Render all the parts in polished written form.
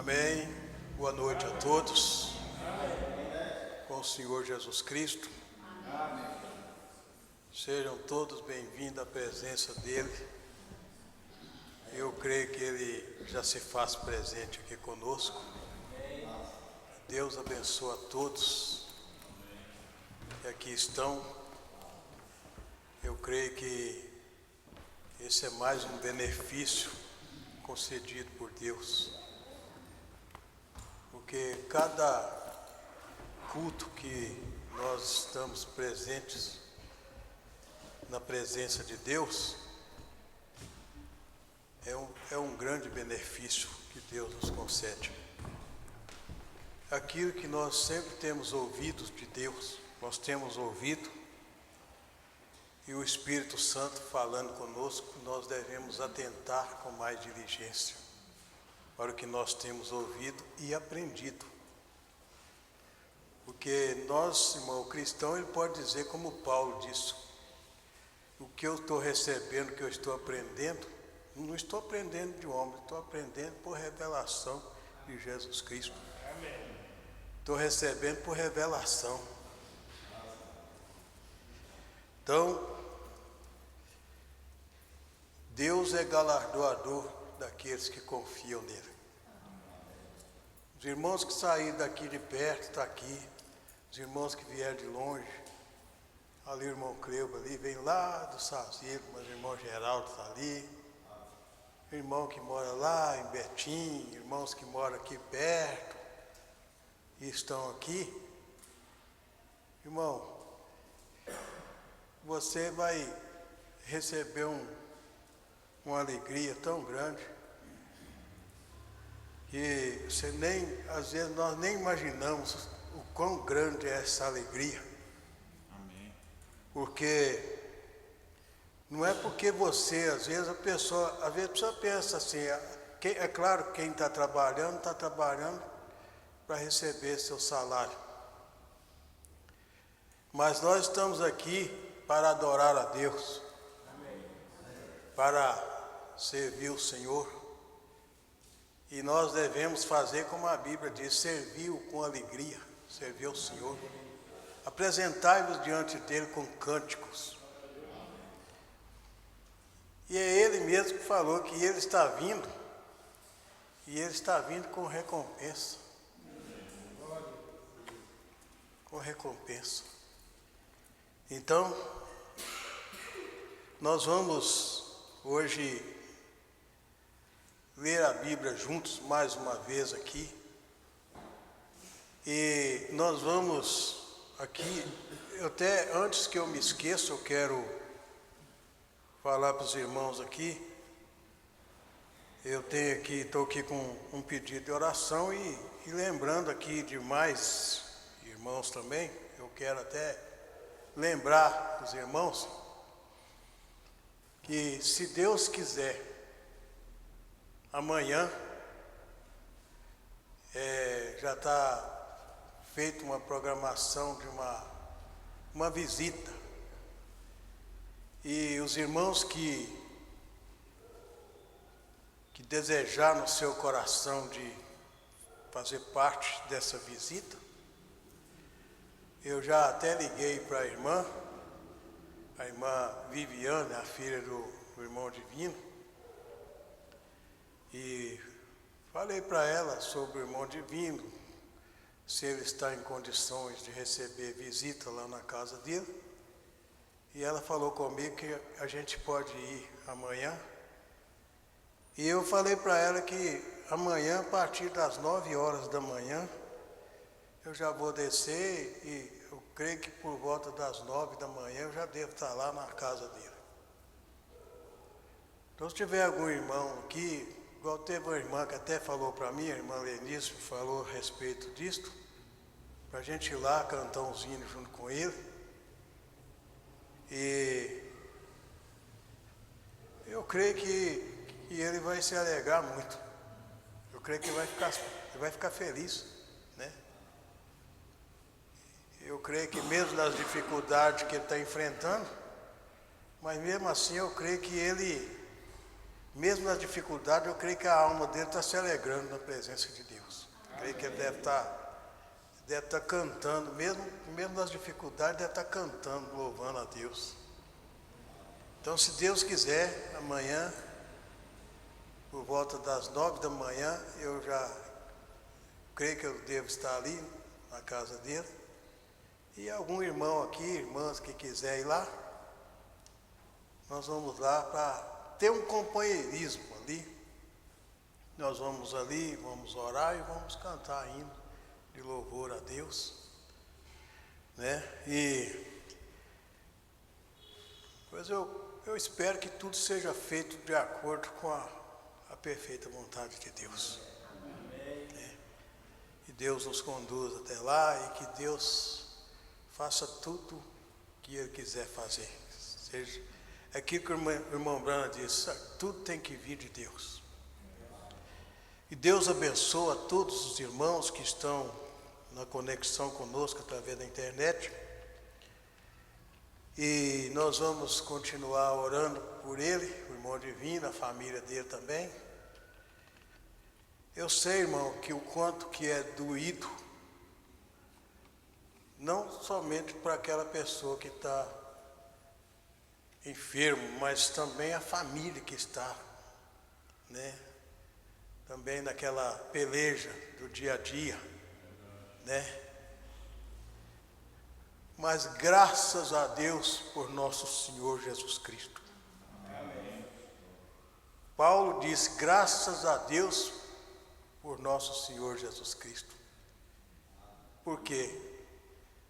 Amém. Boa noite a todos. Com o Senhor Jesus Cristo. Sejam todos bem-vindos à presença dEle. Eu creio que Ele já se faz presente aqui conosco. Deus abençoe a todos que aqui estão. Eu creio que esse é mais um benefício concedido por Deus. Porque cada culto que nós estamos presentes na presença de Deus é um grande benefício que Deus nos concede. Aquilo que nós sempre temos ouvido de Deus, nós temos ouvido, e o Espírito Santo falando conosco, nós devemos atentar com mais diligência para o que nós temos ouvido e aprendido. Porque nós, irmão cristão, ele pode dizer como Paulo disse: o que eu estou recebendo, o que eu estou aprendendo, não estou aprendendo de homem, estou aprendendo por revelação de Jesus Cristo. Estou recebendo por revelação. Então, Deus é galardoador daqueles que confiam nele. Os irmãos que saíram daqui de perto estão aqui. Os irmãos que vieram de longe. Ali o irmão Cleuba ali, vem lá do Saziro, mas o irmão Geraldo está ali. O irmão que mora lá em Betim, irmãos que moram aqui perto e estão aqui. Irmão, você vai receber uma alegria tão grande que você às vezes nós nem imaginamos o quão grande é essa alegria. Amém. Porque não é porque você, às vezes a pessoa pensa assim, é claro que quem está trabalhando para receber seu salário. Mas nós estamos aqui para adorar a Deus, para servir o Senhor. E nós devemos fazer como a Bíblia diz, servir com alegria, servir ao Senhor. Apresentai-vos diante dele com cânticos. E é Ele mesmo que falou que Ele está vindo, e Ele está vindo com recompensa. Com recompensa. Então, nós vamos hoje ler a Bíblia juntos mais uma vez aqui. E nós vamos aqui, antes que eu me esqueça, eu quero falar para os irmãos aqui. Estou aqui com um pedido de oração e lembrando aqui de mais irmãos também. Eu quero até lembrar os irmãos que, se Deus quiser, amanhã já está feita uma programação de uma visita. E os irmãos que desejar no seu coração de fazer parte dessa visita, eu já até liguei para a irmã Viviane, a filha do irmão Divino, e falei para ela sobre o irmão Divino, se ele está em condições de receber visita lá na casa dele. E ela falou comigo que a gente pode ir amanhã. E eu falei para ela que amanhã, a partir das 9 horas da manhã, eu já vou descer, e eu creio que por volta das 9 da manhã eu já devo estar lá na casa dele. Então, se tiver algum irmão aqui, igual teve uma irmã que até falou para mim, a irmã Lenice falou a respeito disto, para a gente ir lá cantar uns hinos junto com ele. E eu creio que ele vai se alegrar muito. Eu creio que ele vai ficar feliz, né? Eu creio que mesmo nas dificuldades que ele está enfrentando, mas mesmo assim eu creio que ele mesmo nas dificuldades, eu creio que a alma dele está se alegrando na presença de Deus. Creio que ele deve estar cantando, mesmo nas dificuldades, deve estar cantando, louvando a Deus. Então, se Deus quiser, amanhã, por volta das 9 da manhã, eu já creio que eu devo estar ali, na casa dele. E algum irmão aqui, irmãs que quiser ir lá, nós vamos lá para ter um companheirismo ali. Nós vamos ali, vamos orar e vamos cantar hino de louvor a Deus, né? Pois eu espero que tudo seja feito de acordo com a perfeita vontade de Deus. Né? Que Deus nos conduza até lá e que Deus faça tudo que Ele quiser fazer. Seja aquilo que o irmão Brana disse, tudo tem que vir de Deus. E Deus abençoa todos os irmãos que estão na conexão conosco através da internet. E nós vamos continuar orando por ele, o irmão Divino, a família dele também. Eu sei, irmão, que o quanto que é doído, não somente para aquela pessoa que está enfermo, mas também a família que está, né? Também naquela peleja do dia a dia, né? Mas graças a Deus por nosso Senhor Jesus Cristo. Amém. Paulo disse, graças a Deus por nosso Senhor Jesus Cristo. Por quê?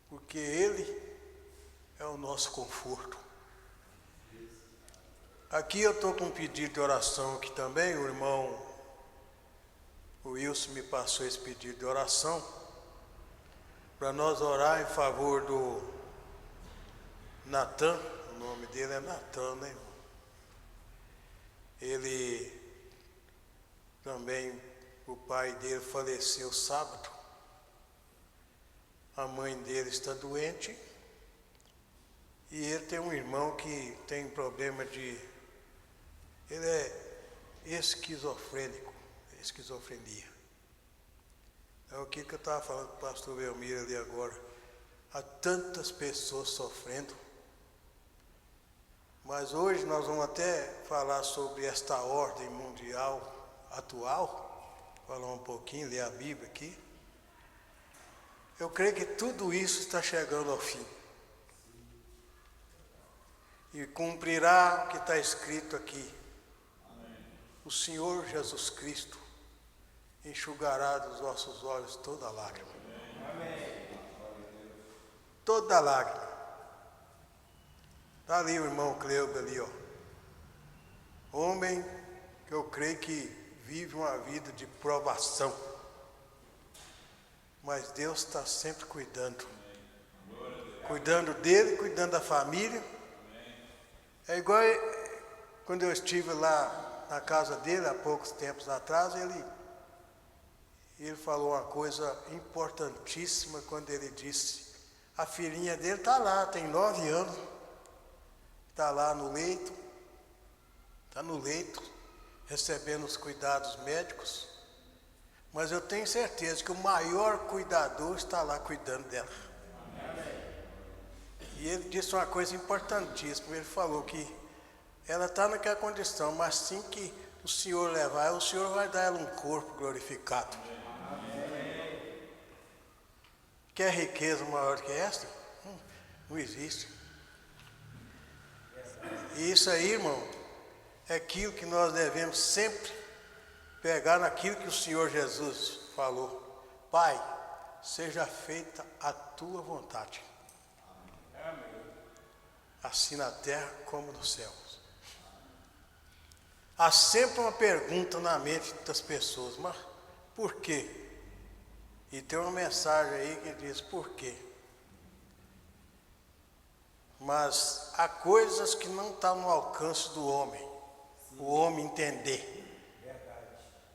Porque Ele é o nosso conforto. Aqui eu estou com um pedido de oração aqui também, o irmão Wilson me passou esse pedido de oração, para nós orar em favor do Natan, o nome dele é Natan, né, irmão? Ele também, o pai dele faleceu sábado, a mãe dele está doente, e ele tem um irmão que tem problema ele é esquizofrênico, esquizofrenia. É o que eu estava falando com o pastor Belmiro ali agora. Há tantas pessoas sofrendo. Mas hoje nós vamos até falar sobre esta ordem mundial atual. Falar um pouquinho, ler a Bíblia aqui. Eu creio que tudo isso está chegando ao fim. E cumprirá o que está escrito aqui. O Senhor Jesus Cristo enxugará dos vossos olhos toda lágrima. Amém. Toda lágrima. Está ali o irmão Cleuber ali, ó. Homem que eu creio que vive uma vida de provação. Mas Deus está sempre cuidando. Cuidando dele, cuidando da família. É igual quando eu estive lá na casa dele, há poucos tempos atrás, ele falou uma coisa importantíssima quando ele disse, a filhinha dele está lá, tem 9 anos, está lá no leito, recebendo os cuidados médicos, mas eu tenho certeza que o maior cuidador está lá cuidando dela. E ele disse uma coisa importantíssima, ele falou que ela está naquela condição, mas assim que o Senhor levar ela, o Senhor vai dar ela um corpo glorificado. Quer riqueza maior que esta? Não existe. E isso aí, irmão, é aquilo que nós devemos sempre pegar naquilo que o Senhor Jesus falou. Pai, seja feita a tua vontade. Assim na terra como nos céus. Há sempre uma pergunta na mente das pessoas, mas por quê? E tem uma mensagem aí que diz por quê. Mas há coisas que não estão no alcance do homem. O homem entender.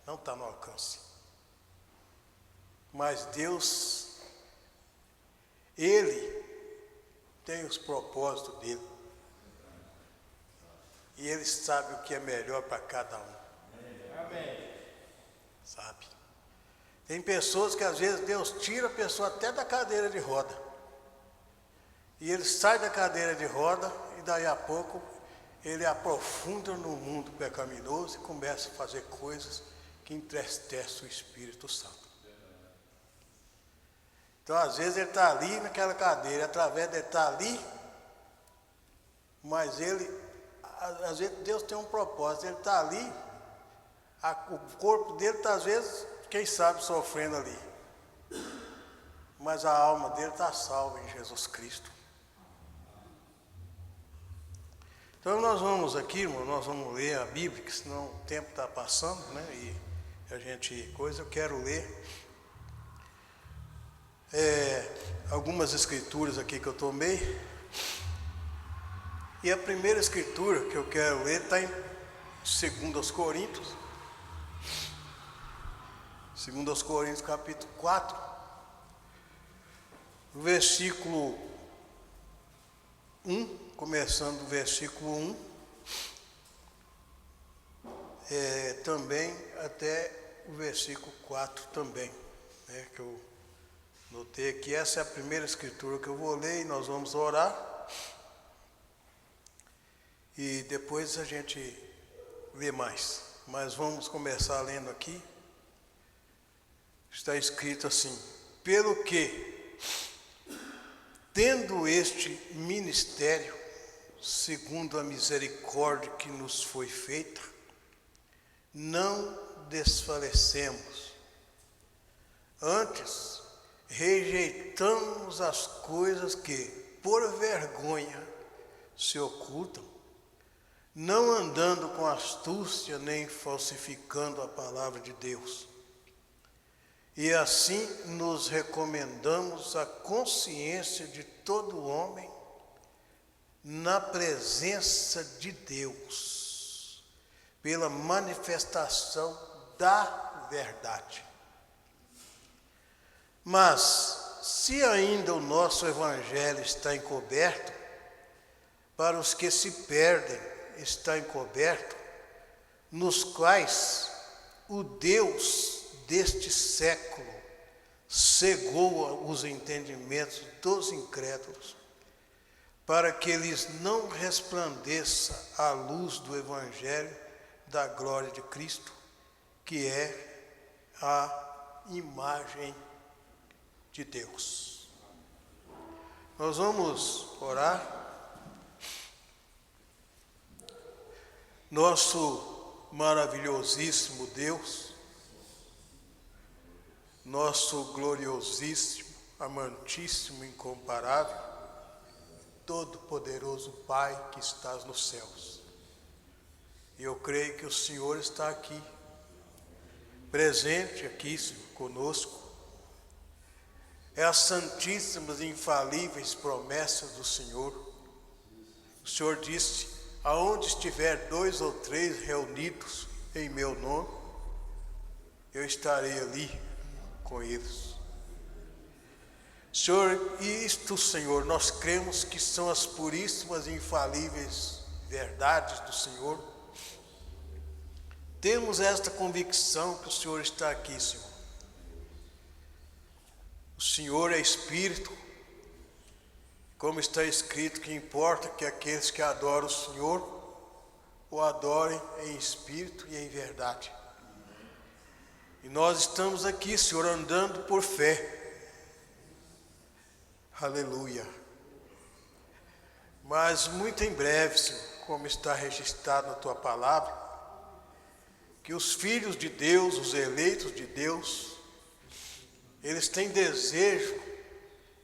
Não está no alcance. Mas Deus, Ele tem os propósitos dele. E Ele sabe o que é melhor para cada um. Amém. Sabe? Tem pessoas que às vezes Deus tira a pessoa até da cadeira de roda. E ele sai da cadeira de roda e daí a pouco ele aprofunda no mundo pecaminoso e começa a fazer coisas que entristecem o Espírito Santo. Então às vezes ele está ali naquela cadeira, através de ele estar ali, mas às vezes Deus tem um propósito, ele está ali, o corpo dele está às vezes, quem sabe, sofrendo ali. Mas a alma dele está salva em Jesus Cristo. Então nós vamos aqui, irmão, nós vamos ler a Bíblia, que senão o tempo está passando, né? E eu quero ler algumas escrituras aqui que eu tomei. E a primeira escritura que eu quero ler está em 2 Coríntios. 2 Coríntios capítulo 4, versículo 1, começando do versículo 1, também até o versículo 4 também, né, que eu notei aqui. Essa é a primeira escritura que eu vou ler e nós vamos orar. E depois a gente lê mais. Mas vamos começar lendo aqui. Está escrito assim: pelo que, tendo este ministério, segundo a misericórdia que nos foi feita, não desfalecemos. Antes, rejeitamos as coisas que, por vergonha, se ocultam, não andando com astúcia nem falsificando a palavra de Deus. E assim nos recomendamos a consciência de todo homem na presença de Deus, pela manifestação da verdade. Mas, se ainda o nosso evangelho está encoberto, para os que se perdem está encoberto, nos quais o Deus deste século cegou os entendimentos dos incrédulos, para que lhes não resplandeça a luz do evangelho da glória de Cristo, que é a imagem de Deus. Nós vamos orar. Nosso maravilhosíssimo Deus, nosso gloriosíssimo, amantíssimo, incomparável, todo-poderoso Pai que estás nos céus. E eu creio que o Senhor está aqui, presente aqui, Senhor, conosco. É as santíssimas e infalíveis promessas do Senhor. O Senhor disse: aonde estiver 2 ou 3 reunidos em meu nome, eu estarei ali com eles. Senhor, isto, Senhor, nós cremos que são as puríssimas e infalíveis verdades do Senhor. Temos esta convicção que o Senhor está aqui, Senhor. O Senhor é Espírito, como está escrito, que importa que aqueles que adoram o Senhor o adorem em espírito e em verdade. E nós estamos aqui, Senhor, andando por fé. Aleluia. Mas muito em breve, Senhor, como está registrado na Tua palavra, que os filhos de Deus, os eleitos de Deus, eles têm desejo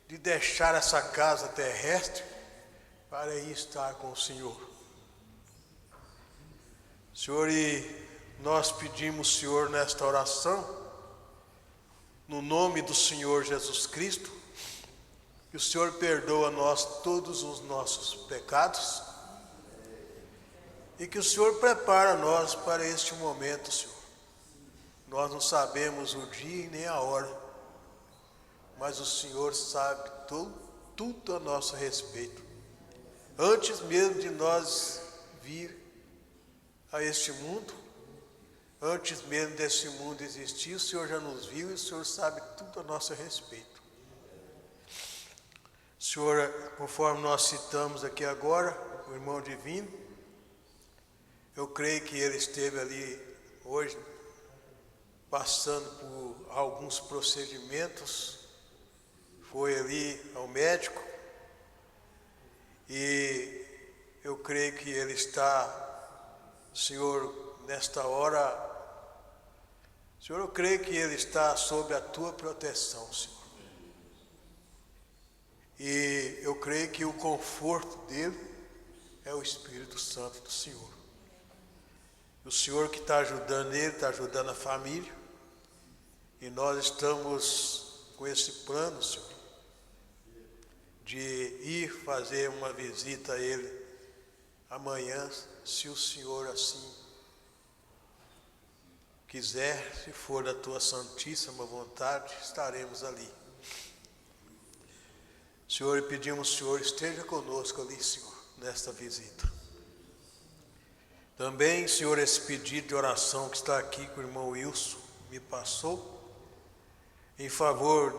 de deixar essa casa terrestre para ir estar com o Senhor. Senhor, e nós pedimos, Senhor, nesta oração, no nome do Senhor Jesus Cristo, que o Senhor perdoa a nós todos os nossos pecados e que o Senhor prepara nós para este momento, Senhor. Nós não sabemos o dia e nem a hora, mas o Senhor sabe tudo a nosso respeito. Antes mesmo de nós vir a este mundo. Antes mesmo desse mundo existir, o Senhor já nos viu e o Senhor sabe tudo a nosso respeito. Senhor, conforme nós citamos aqui agora, o irmão divino, eu creio que ele esteve ali hoje passando por alguns procedimentos, foi ali ao médico e eu creio que ele está, Senhor, nesta hora, Senhor, eu creio que ele está sob a tua proteção, Senhor. E eu creio que o conforto dele é o Espírito Santo do Senhor. O Senhor que está ajudando ele, está ajudando a família. E nós estamos com esse plano, Senhor, de ir fazer uma visita a ele amanhã, se o Senhor assim quiser, se for da tua santíssima vontade, estaremos ali. Senhor, e pedimos, Senhor, esteja conosco ali, Senhor, nesta visita. Também, Senhor, esse pedido de oração que está aqui que o irmão Wilson me passou, em favor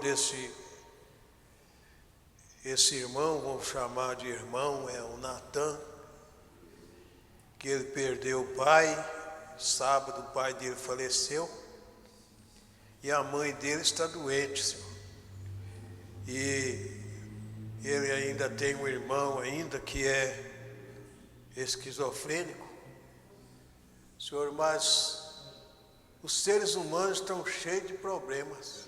esse irmão, vamos chamar de irmão, é o Natan, que ele perdeu o pai, sábado o pai dele faleceu, e a mãe dele está doente, Senhor. E ele ainda tem um irmão ainda que é esquizofrênico. Senhor, mas os seres humanos estão cheios de problemas.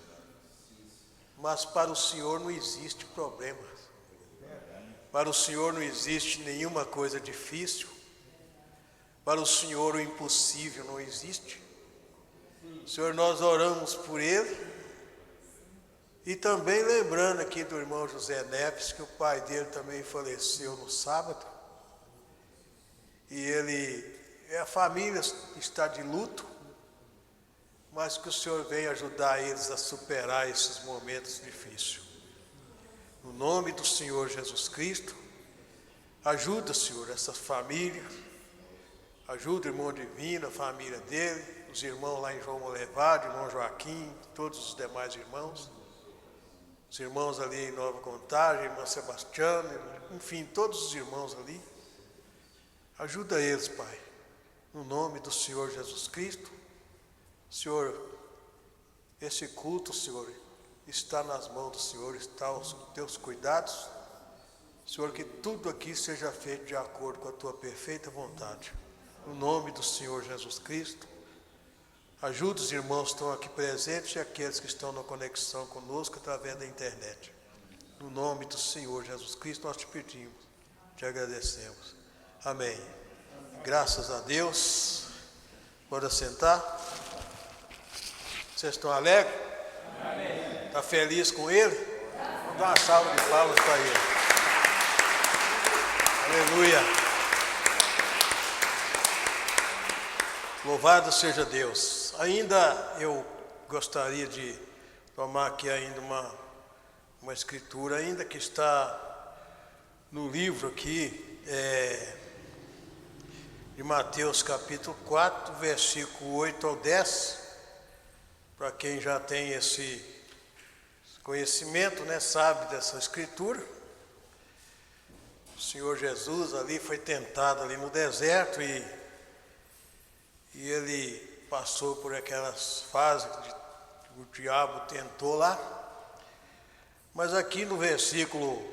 Mas para o Senhor não existe problema. Para o Senhor não existe nenhuma coisa difícil. Para o Senhor o impossível não existe. Senhor, nós oramos por ele. E também lembrando aqui do irmão José Neves, que o pai dele também faleceu no sábado. E a família está de luto, mas que o Senhor venha ajudar eles a superar esses momentos difíceis. No nome do Senhor Jesus Cristo, ajuda, Senhor, essa família, ajuda o irmão divino, a família dele, os irmãos lá em João Molevade, irmão Joaquim, todos os demais irmãos. Os irmãos ali em Nova Contagem, irmã Sebastiana, enfim, todos os irmãos ali. Ajuda eles, Pai, no nome do Senhor Jesus Cristo. Senhor, esse culto, Senhor, está nas mãos do Senhor, está aos teus cuidados. Senhor, que tudo aqui seja feito de acordo com a tua perfeita vontade. No nome do Senhor Jesus Cristo. Ajuda os irmãos que estão aqui presentes e aqueles que estão na conexão conosco através da internet. No nome do Senhor Jesus Cristo, nós te pedimos, te agradecemos. Amém. Graças a Deus. Pode sentar. Vocês estão alegres? Amém. Está feliz com ele? Vamos dar uma salva de palmas para ele. Aleluia. Louvado seja Deus. Ainda eu gostaria de tomar aqui ainda uma escritura, ainda que está no livro aqui, de Mateus capítulo 4, versículo 8 ao 10, para quem já tem esse conhecimento, né, sabe dessa escritura. O Senhor Jesus ali foi tentado ali no deserto e ele passou por aquelas fases que o diabo tentou lá. Mas aqui no versículo,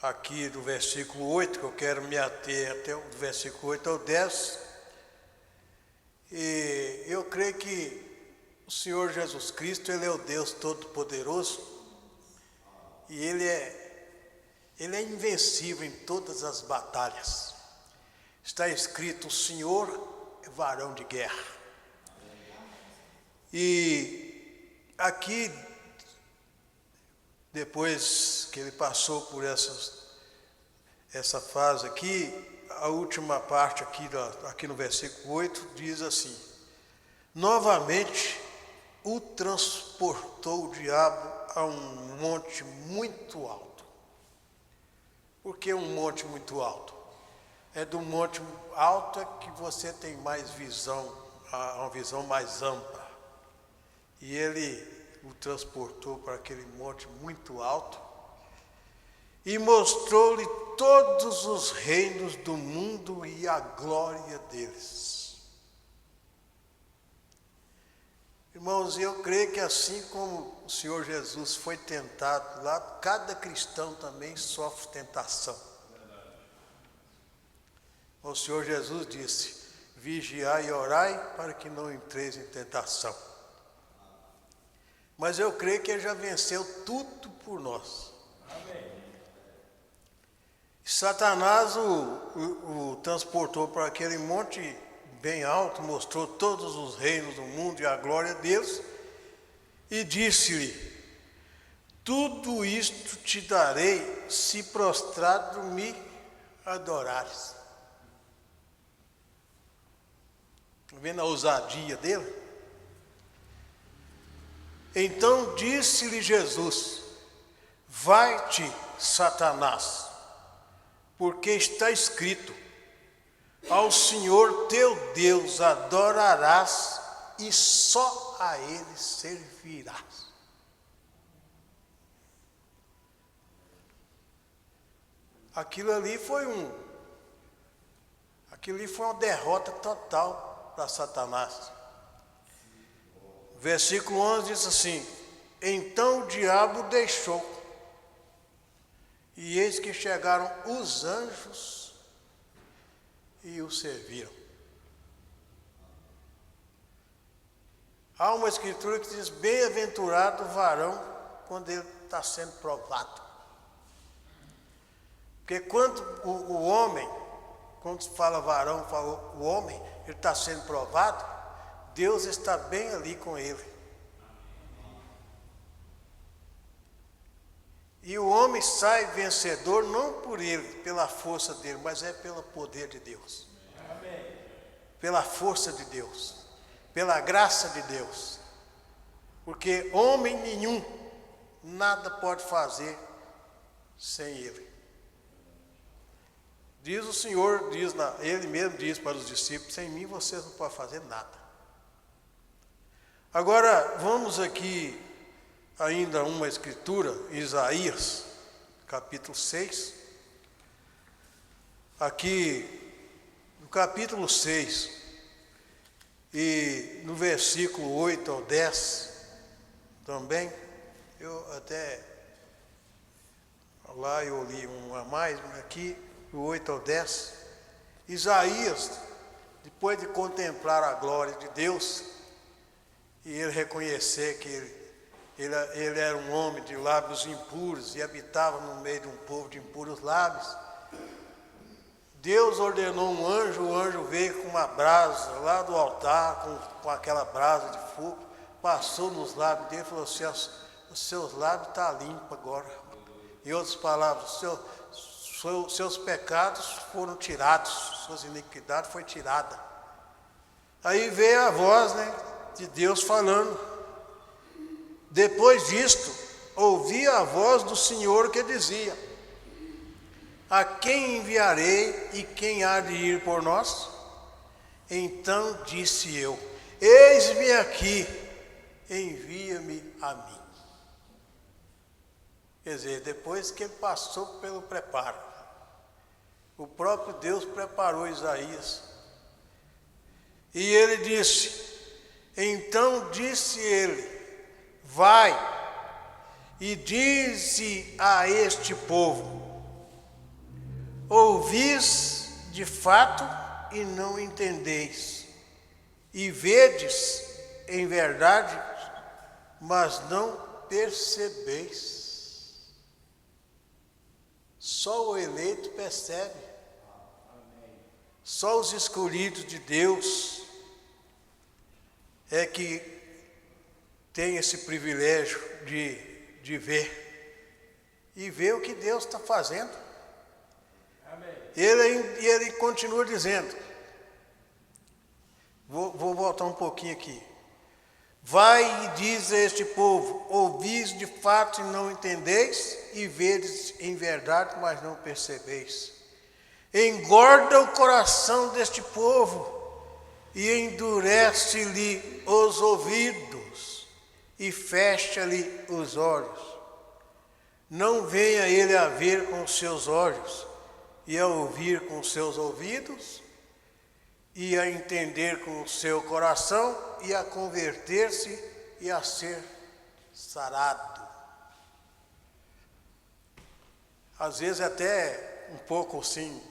aqui do versículo 8, que eu quero me ater até o versículo 8 ao 10, e eu creio que o Senhor Jesus Cristo, Ele é o Deus Todo-Poderoso, e Ele é invencível em todas as batalhas. Está escrito, o Senhor é varão de guerra. E aqui, depois que ele passou por essa fase aqui, a última parte aqui no versículo 8 diz assim: novamente o transportou o diabo a um monte muito alto. Por que um monte muito alto? é do monte alto que você tem mais visão, uma visão mais ampla. E ele o transportou para aquele monte muito alto e mostrou-lhe todos os reinos do mundo e a glória deles. Irmãos, eu creio que assim como o Senhor Jesus foi tentado lá, cada cristão também sofre tentação. O Senhor Jesus disse: vigiai e orai para que não entreis em tentação. Mas eu creio que ele já venceu tudo por nós. Amém. Satanás o transportou para aquele monte bem alto, mostrou todos os reinos do mundo e a glória de Deus, e disse-lhe: tudo isto te darei se prostrado me adorares. Está vendo a ousadia dele? Então disse-lhe Jesus: vai-te, Satanás, porque está escrito: ao Senhor teu Deus adorarás e só a Ele servirás. Aquilo ali foi uma derrota total para Satanás. Versículo 11 diz assim: então o diabo deixou, e eis que chegaram os anjos e o serviram. Há uma escritura que diz: bem-aventurado o varão quando ele está sendo provado. Porque quando o homem, quando se fala varão, fala o homem, ele está sendo provado, Deus está bem ali com ele. E o homem sai vencedor não por ele, pela força dele, mas é pelo poder de Deus. Amém. Pela força de Deus, pela graça de Deus. Porque homem nenhum nada pode fazer sem ele. Diz o Senhor, ele mesmo diz para os discípulos: sem mim vocês não podem fazer nada. Agora, vamos aqui ainda uma escritura, Isaías, capítulo 6. Aqui, no capítulo 6, e no versículo 8 ao 10, também, eu até, lá eu li um a mais, mas aqui, do 8 ao 10, Isaías, depois de contemplar a glória de Deus, e ele reconhecer que ele era um homem de lábios impuros e habitava no meio de um povo de impuros lábios, Deus ordenou um anjo, o anjo veio com uma brasa lá do altar, com aquela brasa de fogo, passou nos lábios dele e falou assim: os seus lábios estão limpos agora. Em outras palavras, seus pecados foram tirados, suas iniquidades foram tiradas. Aí veio a voz, de Deus falando. Depois disto, ouvi a voz do Senhor que dizia: a quem enviarei e quem há de ir por nós? Então disse eu: eis-me aqui, envia-me a mim. Quer dizer, depois que ele passou pelo preparo, o próprio Deus preparou Isaías. E ele disse: então disse ele: vai e dize a este povo: ouvis de fato e não entendeis, e vedes em verdade, mas não percebeis. Só o eleito percebe. Só os escolhidos de Deus é que tem esse privilégio de ver. E ver o que Deus está fazendo. Ele continua dizendo, vou voltar um pouquinho aqui. Vai e diz a este povo: ouvis de fato e não entendeis, e vedes em verdade, mas não percebeis. engorda o coração deste povo e endurece-lhe os ouvidos e fecha-lhe os olhos. Não venha ele a ver com os seus olhos e a ouvir com os seus ouvidos e a entender com o seu coração e a converter-se e a ser sarado. Às vezes até um pouco assim,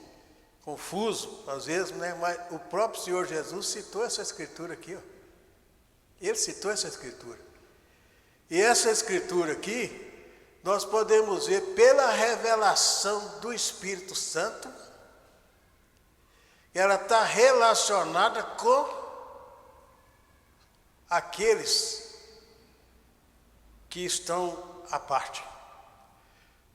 confuso, às vezes, né? Mas o próprio Senhor Jesus citou essa escritura aqui, ó. Ele citou essa escritura. E essa escritura aqui, nós podemos ver pela revelação do Espírito Santo, ela está relacionada com aqueles que estão à parte.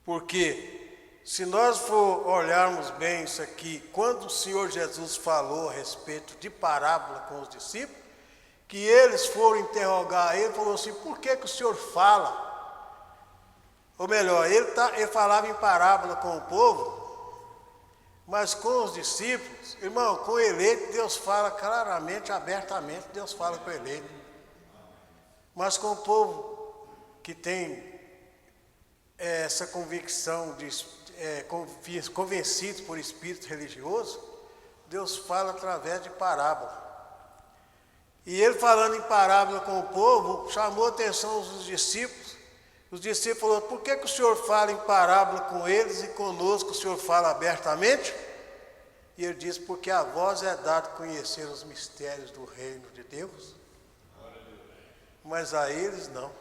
Porque se nós for olharmos bem isso aqui, quando o Senhor Jesus falou a respeito de parábola com os discípulos, que eles foram interrogar ele, falou assim, por que o Senhor fala? Ou melhor, ele falava em parábola com o povo, mas com os discípulos, irmão, com o eleito, Deus fala claramente, abertamente, Deus fala com o eleito. Mas com o povo que tem essa convicção, convencidos por espírito religioso, Deus fala através de parábola. E ele falando em parábola com o povo, chamou a atenção dos discípulos. Os discípulos falaram, por que o Senhor fala em parábola com eles e conosco o Senhor fala abertamente? E ele diz, porque a vós é dado conhecer os mistérios do reino de Deus, mas a eles não.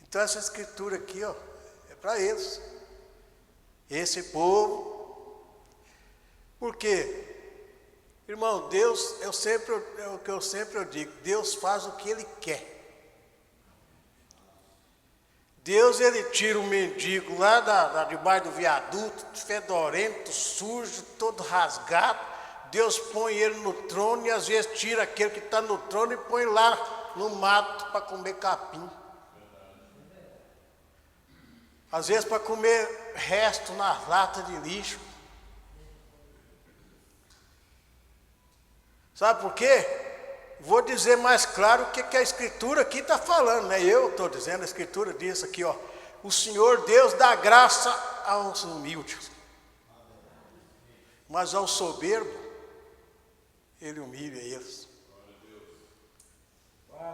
Então essa escritura aqui, ó, é para eles, esse povo. Por quê? Irmão, Deus, é o que eu sempre digo, Deus faz o que Ele quer. Deus, Ele tira o mendigo lá debaixo do viaduto, fedorento, sujo, todo rasgado. Deus põe ele no trono e às vezes tira aquele que está no trono e põe lá no mato para comer capim. Às vezes para comer resto nas latas de lixo. Sabe por quê? Vou dizer mais claro o que a Escritura aqui está falando, né? Eu estou dizendo, a Escritura diz aqui, ó. O Senhor Deus dá graça aos humildes, mas ao soberbo, Ele humilha eles.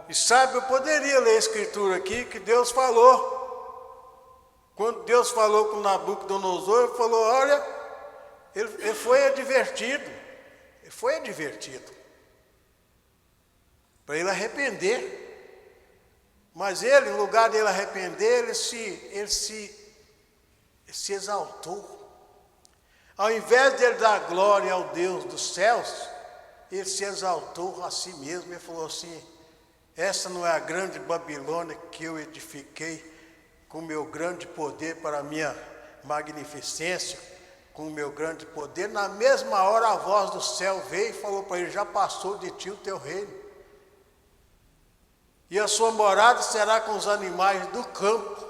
E sabe, eu poderia ler a Escritura aqui, que Deus falou. Quando Deus falou com Nabucodonosor, Ele falou, olha, ele foi advertido. Ele foi advertido. Para ele arrepender. Mas ele, em lugar de ele arrepender, ele se exaltou. Ao invés de ele dar glória ao Deus dos céus, ele se exaltou a si mesmo. Ele falou assim, essa não é a grande Babilônia que eu edifiquei com o meu grande poder para a minha magnificência, com o meu grande poder. Na mesma hora a voz do céu veio e falou para ele, já passou de ti o teu reino. E a sua morada será com os animais do campo.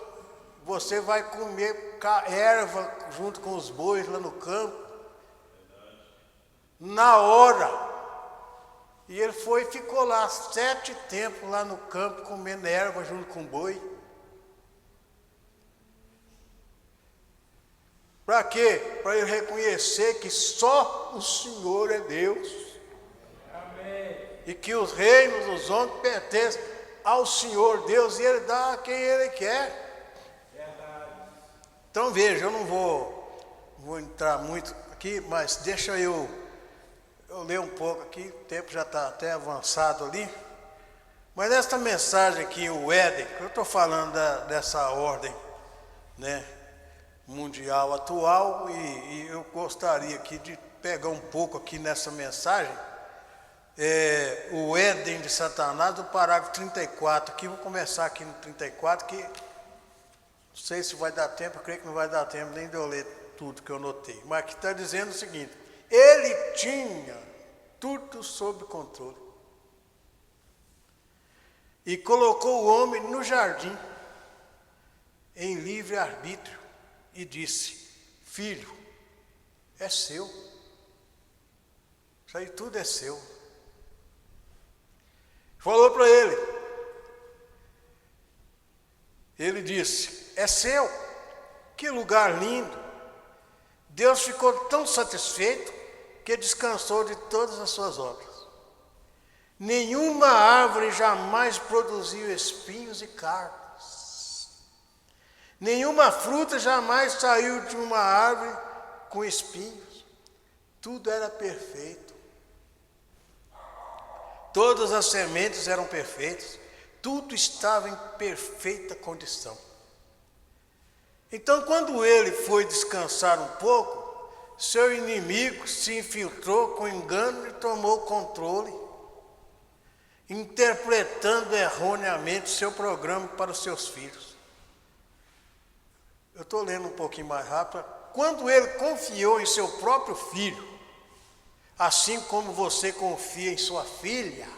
Você vai comer erva junto com os bois lá no campo. Na hora. E ele foi e ficou lá 7 tempos lá no campo comendo erva junto com o boi. Para quê? Para ele reconhecer que só o Senhor é Deus. Amém. E que os reinos dos homens pertencem ao Senhor Deus, e Ele dá a quem Ele quer. Verdade. Então veja, eu não vou entrar muito aqui, mas deixa eu ler um pouco aqui, o tempo já está até avançado ali. Mas esta mensagem aqui, o Éden, que eu estou falando dessa ordem, né, mundial atual, e eu gostaria aqui de pegar um pouco aqui nessa mensagem, o Éden de Satanás, do parágrafo 34, aqui vou começar aqui no 34, que não sei se vai dar tempo, eu creio que não vai dar tempo nem de eu ler tudo que eu notei, mas aqui está dizendo o seguinte, ele tinha tudo sob controle, e colocou o homem no jardim, em livre arbítrio, e disse, filho, é seu. Isso aí tudo é seu. Falou para ele. Ele disse, é seu. Que lugar lindo. Deus ficou tão satisfeito que descansou de todas as suas obras. Nenhuma árvore jamais produziu espinhos e cardos. Nenhuma fruta jamais saiu de uma árvore com espinhos. Tudo era perfeito. Todas as sementes eram perfeitas. Tudo estava em perfeita condição. Então, quando ele foi descansar um pouco, seu inimigo se infiltrou com engano e tomou o controle, interpretando erroneamente seu programa para os seus filhos. Eu estou lendo um pouquinho mais rápido. Quando ele confiou em seu próprio filho, assim como você confia em sua filha,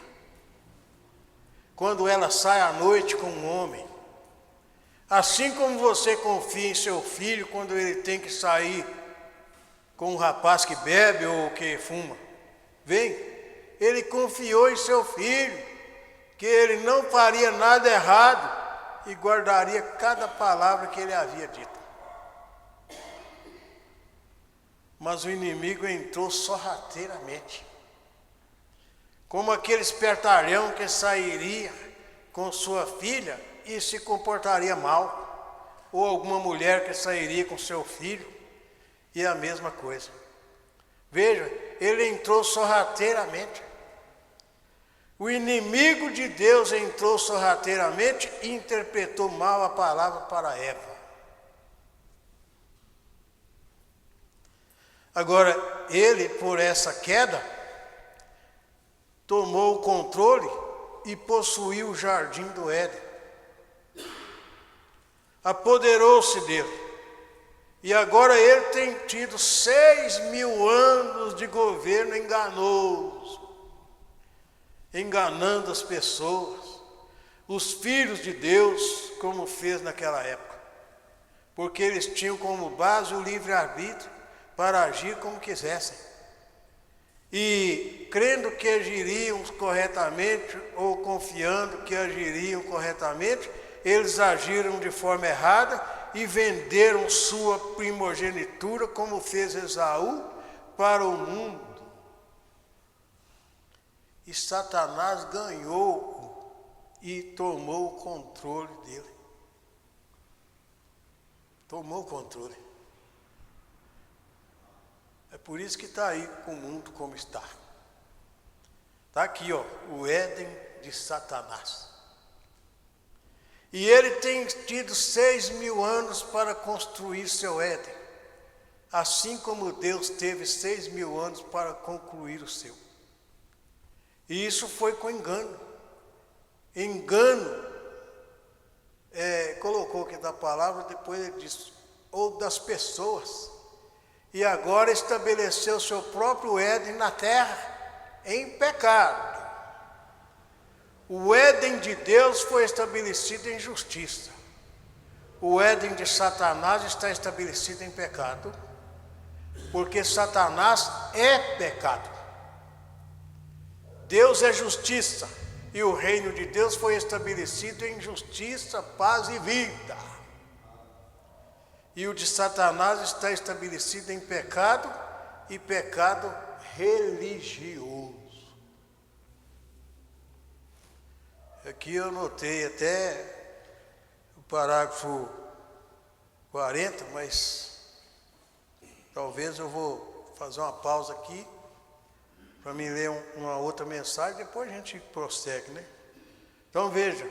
quando ela sai à noite com um homem, assim como você confia em seu filho quando ele tem que sair com um rapaz que bebe ou que fuma, ele confiou em seu filho, que ele não faria nada errado e guardaria cada palavra que ele havia dito. Mas o inimigo entrou sorrateiramente, como aquele espertalhão que sairia com sua filha e se comportaria mal, ou alguma mulher que sairia com seu filho e a mesma coisa. Veja, ele entrou sorrateiramente. O inimigo de Deus entrou sorrateiramente e interpretou mal a palavra para Eva. Agora, ele, por essa queda, tomou o controle e possuiu o jardim do Éden. Apoderou-se dele. E agora ele tem tido 6.000 anos de governo enganoso, enganando as pessoas, os filhos de Deus, como fez naquela época. Porque eles tinham como base o livre-arbítrio para agir como quisessem. E crendo que agiriam corretamente, ou confiando que agiriam corretamente, eles agiram de forma errada e venderam sua primogenitura, como fez Esaú, para o mundo. E Satanás ganhou e tomou o controle dele. Tomou o controle. É por isso que está aí com o mundo como está. Está aqui, ó, o Éden de Satanás. E ele tem tido 6.000 anos para construir seu Éden, assim como Deus teve 6.000 anos para concluir o seu. E isso foi com engano. Engano, colocou aqui da palavra, depois ele disse, ou das pessoas. E agora estabeleceu seu próprio Éden na terra, em pecado. O Éden de Deus foi estabelecido em justiça. O Éden de Satanás está estabelecido em pecado, porque Satanás é pecado. Deus é justiça, e o reino de Deus foi estabelecido em justiça, paz e vida. E o de Satanás está estabelecido em pecado, e pecado religioso. Aqui eu anotei até o parágrafo 40, mas talvez eu vou fazer uma pausa aqui para me ler uma outra mensagem, depois a gente prossegue, né? Então veja,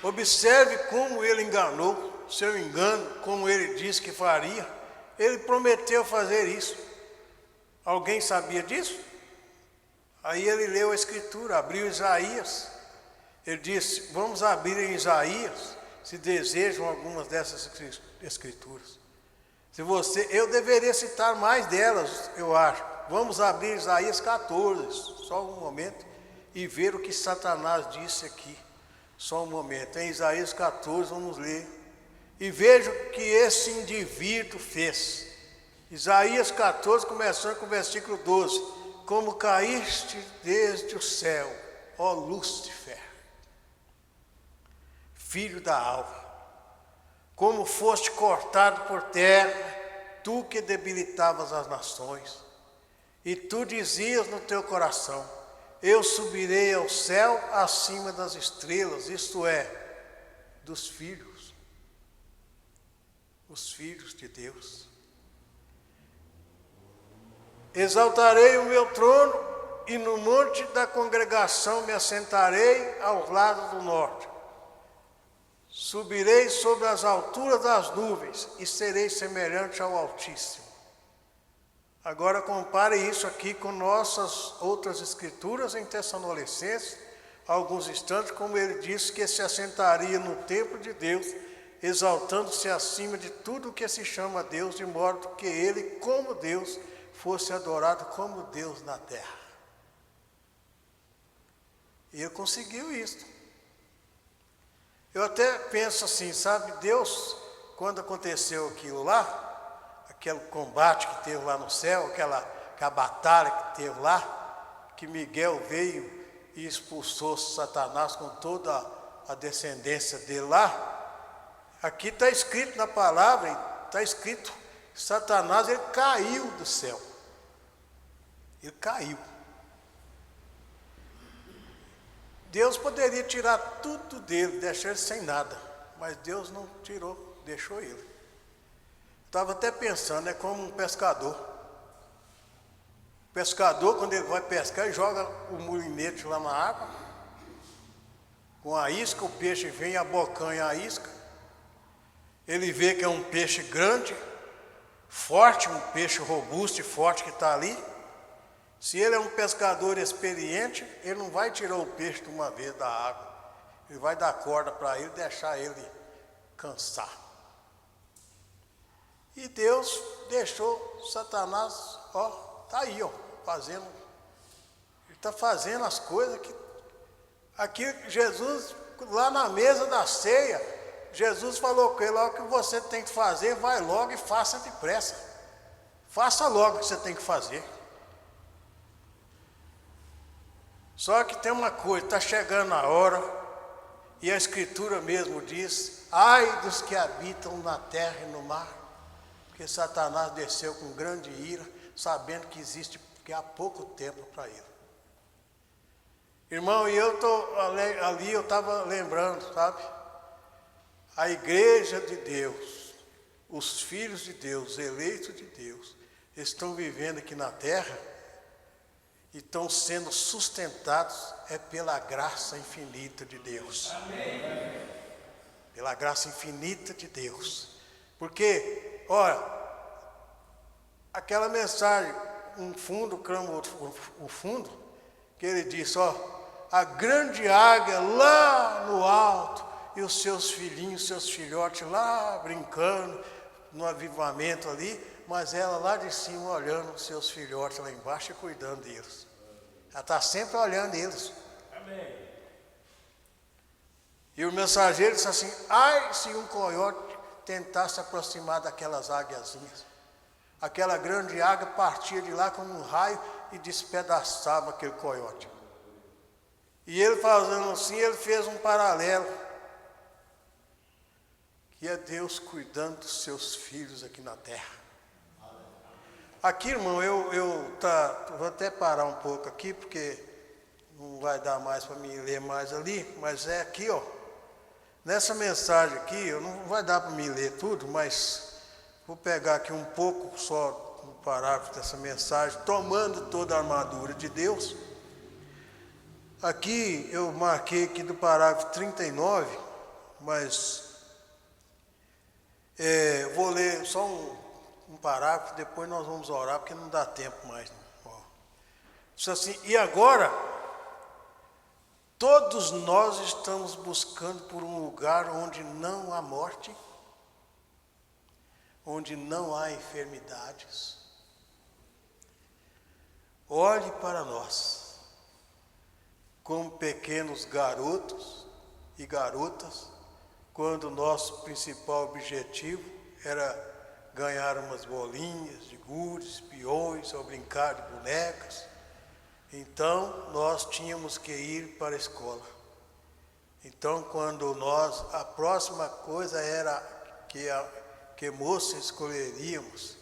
observe como ele enganou, seu engano, como ele disse que faria. Ele prometeu fazer isso. Alguém sabia disso? Aí ele leu a Escritura, abriu Isaías. Ele disse, vamos abrir em Isaías, se desejam algumas dessas Escrituras. Eu deveria citar mais delas, eu acho. Vamos abrir Isaías 14, só um momento, e ver o que Satanás disse aqui. Só um momento, em Isaías 14, vamos ler. E veja o que esse indivíduo fez. Isaías 14, começando com o versículo 12. Como caíste desde o céu, ó Lúcifer, filho da alva, como foste cortado por terra, tu que debilitavas as nações, e tu dizias no teu coração, eu subirei ao céu acima das estrelas, isto é, dos filhos, os filhos de Deus. Exaltarei o meu trono e no monte da congregação me assentarei aos lados do norte. Subirei sobre as alturas das nuvens e serei semelhante ao Altíssimo. Agora compare isso aqui com nossas outras escrituras em Tessalonicenses, alguns instantes, como ele disse que se assentaria no templo de Deus, exaltando-se acima de tudo que se chama Deus, de modo que ele, como Deus, fosse adorado como Deus na terra. E ele conseguiu isso. Eu até penso assim, sabe, Deus, quando aconteceu aquilo lá, aquele combate que teve lá no céu, aquela batalha que teve lá, que Miguel veio e expulsou Satanás com toda a descendência dele lá, aqui está escrito na palavra, está escrito, Satanás ele caiu do céu. Ele caiu. Deus poderia tirar tudo dele, deixar ele sem nada, mas Deus não tirou, deixou ele. Estava até pensando, é como um pescador. O pescador, quando ele vai pescar, ele joga o molinete lá na água, com a isca, o peixe vem, abocanha a isca, ele vê que é um peixe grande, forte, um peixe robusto e forte que está ali. Se ele é um pescador experiente, ele não vai tirar o peixe de uma vez da água. Ele vai dar corda para ele, deixar ele cansar. E Deus deixou Satanás, ó, está aí, ó, fazendo. Ele está fazendo as coisas que... Aqui Jesus, lá na mesa da ceia, Jesus falou com ele, ó, o que você tem que fazer, vai logo e faça depressa. Faça logo o que você tem que fazer. Só que tem uma coisa, está chegando a hora, e a Escritura mesmo diz, ai dos que habitam na terra e no mar, porque Satanás desceu com grande ira, sabendo que existe que há pouco tempo para ele. Irmão, e eu estou ali, eu estava lembrando, sabe? A igreja de Deus, os filhos de Deus, eleitos de Deus, estão vivendo aqui na terra, e estão sendo sustentados pela graça infinita de Deus. Amém. Pela graça infinita de Deus. Porque, olha, aquela mensagem, um fundo clama o fundo, que ele disse, ó, a grande águia lá no alto, e os seus filhinhos, seus filhotes lá brincando, no avivamento ali, mas ela lá de cima olhando os seus filhotes lá embaixo e cuidando deles. Ela está sempre olhando eles. Amém. E o mensageiro disse assim, ai se um coiote tentasse aproximar daquelas águiazinhas. Aquela grande águia partia de lá como um raio e despedaçava aquele coiote. E ele fazendo assim, ele fez um paralelo. Que é Deus cuidando dos seus filhos aqui na terra. Aqui, irmão, eu vou até parar um pouco aqui, porque não vai dar mais para mim ler mais ali, mas é aqui, ó. Nessa mensagem aqui, eu não vai dar para mim ler tudo, mas vou pegar aqui um pouco só no parágrafo dessa mensagem, tomando toda a armadura de Deus. Aqui eu marquei aqui do parágrafo 39, mas vou ler só um parágrafo, depois nós vamos orar, porque não dá tempo mais. Diz assim, e agora, todos nós estamos buscando por um lugar onde não há morte, onde não há enfermidades. Olhe para nós, como pequenos garotos e garotas, quando o nosso principal objetivo era ganhar umas bolinhas de gudes, peões, ou brincar de bonecas. Então, nós tínhamos que ir para a escola. Então, a próxima coisa era que moça escolheríamos,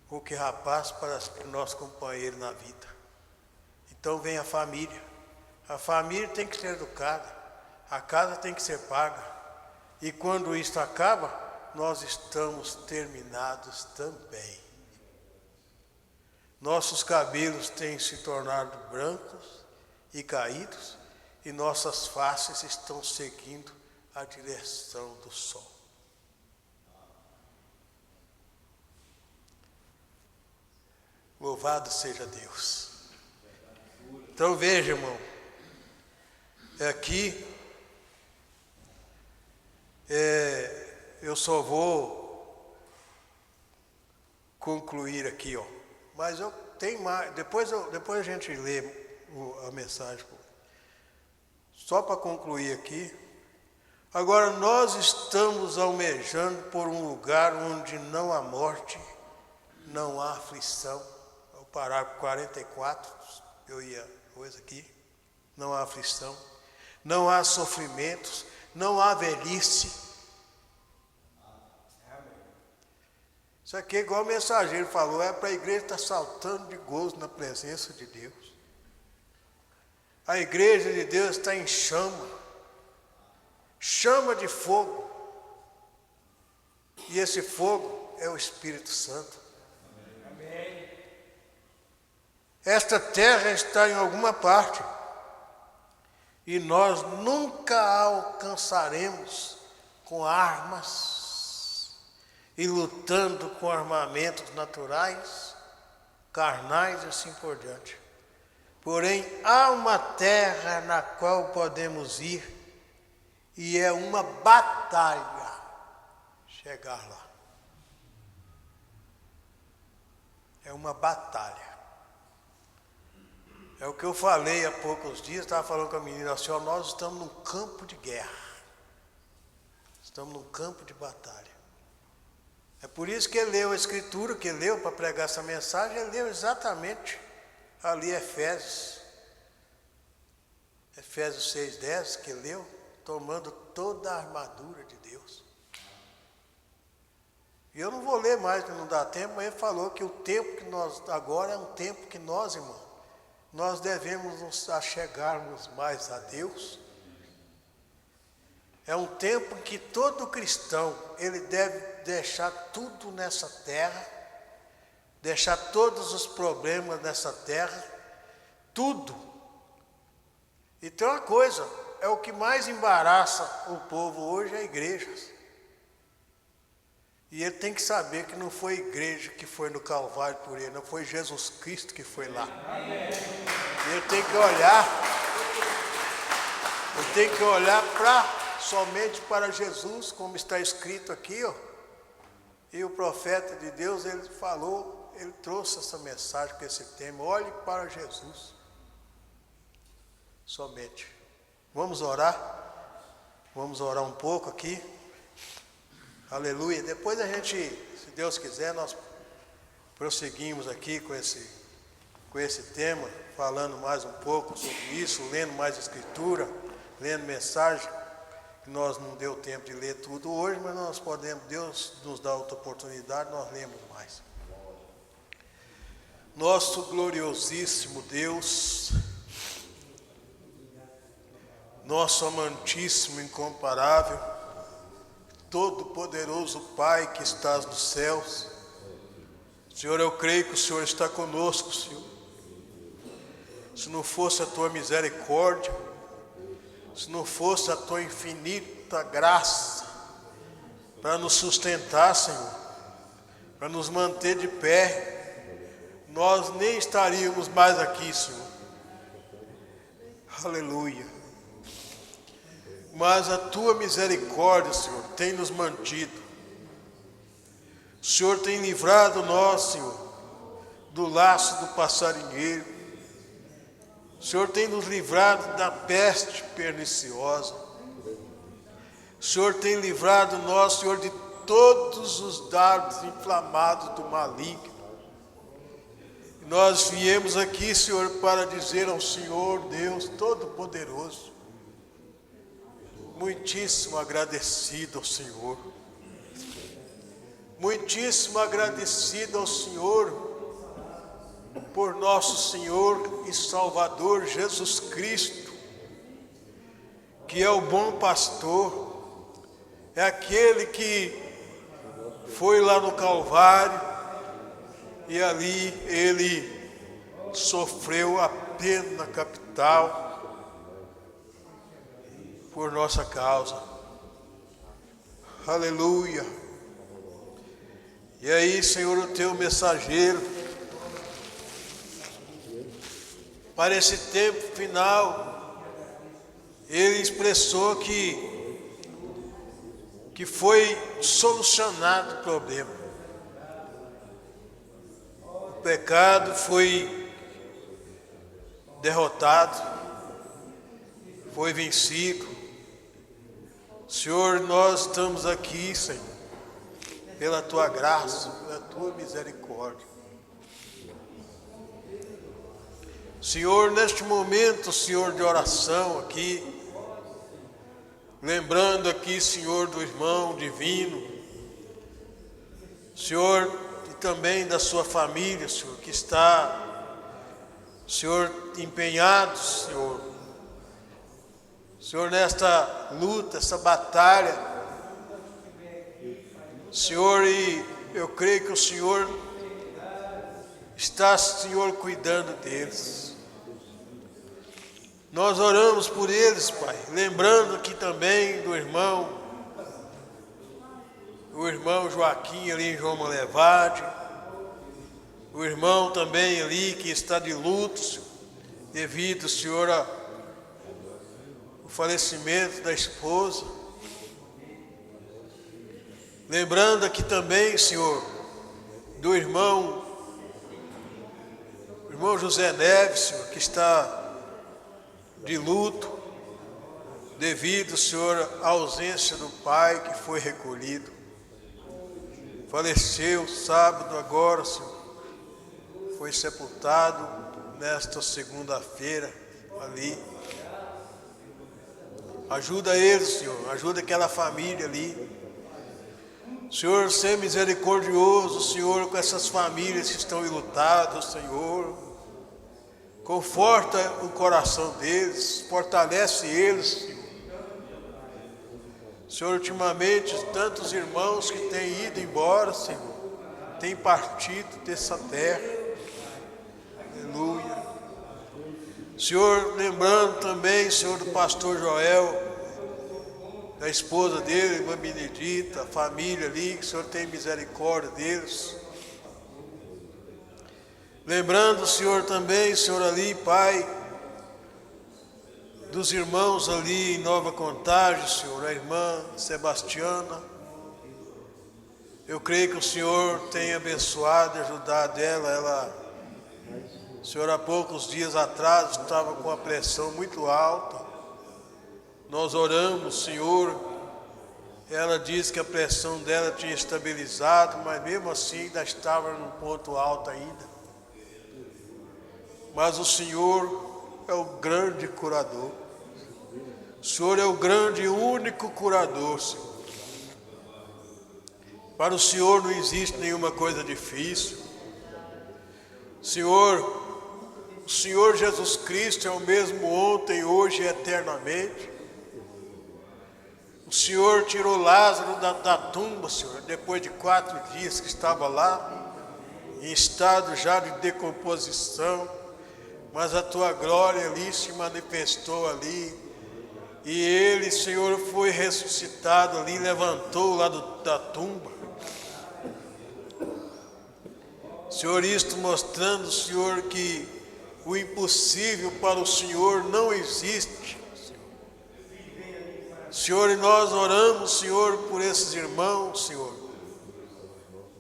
ou que rapaz para ser nosso companheiro na vida. Então vem a família. A família tem que ser educada, a casa tem que ser paga. E quando isso acaba, nós estamos terminados também. Nossos cabelos têm se tornado brancos e caídos, e nossas faces estão seguindo a direção do sol. Louvado seja Deus. Então veja, irmão, aqui eu só vou concluir aqui, ó. Mas eu tenho mais, depois a gente lê a mensagem. Só para concluir aqui. Agora nós estamos almejando por um lugar onde não há morte, não há aflição. O parágrafo 44, eu ia coisa aqui. Não há aflição, não há sofrimentos, não há velhice. Isso aqui, igual o mensageiro falou, é para a igreja estar saltando de gozo na presença de Deus. A igreja de Deus está em chama, chama de fogo. E esse fogo é o Espírito Santo. Amém. Esta terra está em alguma parte, e nós nunca a alcançaremos com armas e lutando com armamentos naturais, carnais e assim por diante. Porém, há uma terra na qual podemos ir, e é uma batalha chegar lá. É uma batalha. É o que eu falei há poucos dias, estava falando com a menina assim, ó, nós estamos num campo de guerra. Estamos num campo de batalha. É por isso que ele leu a Escritura, que ele leu para pregar essa mensagem, ele leu exatamente ali Efésios 6:10, que ele leu, tomando toda a armadura de Deus. E eu não vou ler mais, porque não dá tempo, mas ele falou que o tempo que nós, agora é um tempo que nós, irmão, nós devemos nos achegarmos mais a Deus. É um tempo em que todo cristão, ele deve deixar tudo nessa terra, deixar todos os problemas nessa terra, tudo. E tem uma coisa, é o que mais embaraça o povo hoje, é a igreja. E ele tem que saber que não foi a igreja que foi no Calvário por ele, não foi Jesus Cristo que foi lá. Ele tem que olhar somente para Jesus, como está escrito aqui, ó. E o profeta de Deus, ele falou, ele trouxe essa mensagem com esse tema, olhe para Jesus. Somente. Vamos orar? Vamos orar um pouco aqui. Aleluia. Depois a gente, se Deus quiser, nós prosseguimos aqui com esse tema, falando mais um pouco sobre isso, lendo mais Escritura, lendo mensagem. Nós não deu tempo de ler tudo hoje, mas nós podemos, Deus nos dá outra oportunidade, nós lemos mais. Nosso gloriosíssimo Deus, nosso amantíssimo, incomparável, todo-poderoso Pai que estás nos céus, Senhor, eu creio que o Senhor está conosco, Senhor. Se não fosse a tua misericórdia, se não fosse a tua infinita graça para nos sustentar, Senhor, para nos manter de pé, nós nem estaríamos mais aqui, Senhor. Aleluia. Mas a tua misericórdia, Senhor, tem nos mantido. O Senhor tem livrado nós, Senhor, do laço do passarinheiro. O Senhor tem nos livrado da peste perniciosa. O Senhor tem livrado nós, Senhor, de todos os dardos inflamados do maligno. Nós viemos aqui, Senhor, para dizer ao Senhor, Deus Todo-Poderoso, muitíssimo agradecido ao Senhor, muitíssimo agradecido ao Senhor, por nosso Senhor e Salvador Jesus Cristo, que é o bom pastor, é aquele que foi lá no Calvário, e ali ele sofreu a pena capital por nossa causa. Aleluia. E aí, Senhor, o teu mensageiro, para esse tempo final, ele expressou que foi solucionado o problema. O pecado foi derrotado, foi vencido. Senhor, nós estamos aqui, Senhor, pela Tua graça, pela Tua misericórdia. Senhor, neste momento, Senhor, de oração aqui, lembrando aqui, Senhor, do irmão divino, Senhor, e também da sua família, Senhor, que está, Senhor, empenhado, Senhor, nesta luta, essa batalha, Senhor, e eu creio que o Senhor está, Senhor, cuidando deles. Nós oramos por eles, Pai, lembrando aqui também do irmão, o irmão Joaquim ali em João Malevade, o irmão também ali que está de luto, Senhor, devido, Senhor, ao falecimento da esposa. Lembrando aqui também, Senhor, do irmão José Neves, Senhor, que está de luto, devido, Senhor, à ausência do pai que foi recolhido. Faleceu sábado agora, Senhor, foi sepultado nesta segunda-feira ali. Ajuda eles, Senhor, ajuda aquela família ali. Senhor, ser misericordioso, Senhor, com essas famílias que estão enlutadas, Senhor. Conforta o coração deles, fortalece eles, Senhor. Senhor, ultimamente, tantos irmãos que têm ido embora, Senhor, têm partido dessa terra. Aleluia. Senhor, lembrando também, Senhor, do pastor Joel, da esposa dele, irmã Benedita, a família ali, que o Senhor tem misericórdia deles. Lembrando, Senhor, também, Senhor, ali, Pai, dos irmãos ali em Nova Contagem, Senhor, a irmã Sebastiana. Eu creio que o Senhor tem abençoado e ajudado ela, Senhor, há poucos dias atrás estava com a pressão muito alta. Nós oramos, Senhor, ela disse que a pressão dela tinha estabilizado, mas mesmo assim ainda estava num ponto alto ainda. Mas o Senhor é o grande curador. O Senhor é o grande e único curador, Senhor. Para o Senhor não existe nenhuma coisa difícil. Senhor, o Senhor Jesus Cristo é o mesmo ontem, hoje e eternamente. O Senhor tirou Lázaro da tumba, Senhor, depois de 4 dias que estava lá, em estado já de decomposição, mas a Tua glória ali se manifestou ali, e Ele, Senhor, foi ressuscitado ali, levantou lá da tumba. Senhor, isto mostrando, Senhor, que o impossível para o Senhor não existe. Senhor, e nós oramos, Senhor, por esses irmãos, Senhor.